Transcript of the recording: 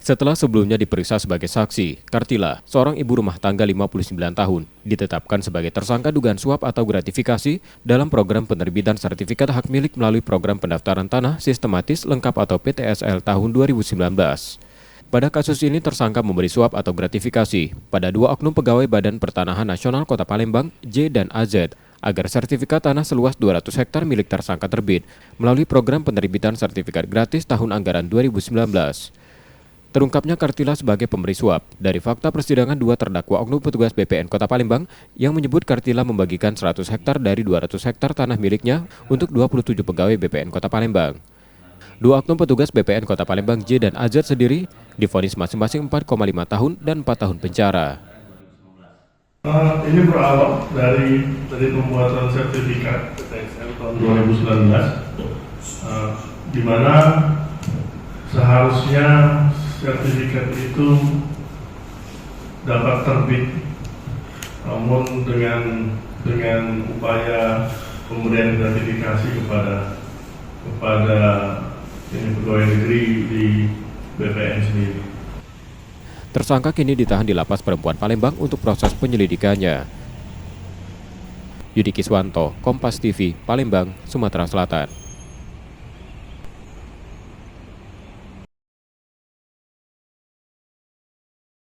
Setelah sebelumnya diperiksa sebagai saksi, Kartila, seorang ibu rumah tangga 59 tahun, ditetapkan sebagai tersangka dugaan suap atau gratifikasi dalam program penerbitan sertifikat hak milik melalui program pendaftaran tanah sistematis lengkap atau PTSL tahun 2019. Pada kasus ini tersangka memberi suap atau gratifikasi pada dua oknum pegawai Badan Pertanahan Nasional Kota Palembang, J dan AZ, agar sertifikat tanah seluas 200 hektar milik tersangka terbit melalui program penerbitan sertifikat gratis tahun anggaran 2019. Terungkapnya Kartila sebagai pemberi suap dari fakta persidangan dua terdakwa oknum petugas BPN Kota Palembang yang menyebut Kartila membagikan 100 hektar dari 200 hektar tanah miliknya untuk 27 pegawai BPN Kota Palembang. Dua oknum petugas BPN Kota Palembang J dan AZ sendiri divonis masing-masing 4,5 tahun dan 4 tahun penjara. Ini berawal dari pembuatan sertifikat PTSL tahun 2019, di mana seharusnya sertifikat itu dapat terbit, namun dengan upaya pemberian gratifikasi kepada pegawai negeri di BPN sendiri. Tersangka kini ditahan di Lapas Perempuan Palembang untuk proses penyelidikannya. Yudi Kiswanto, Kompas TV, Palembang, Sumatera Selatan.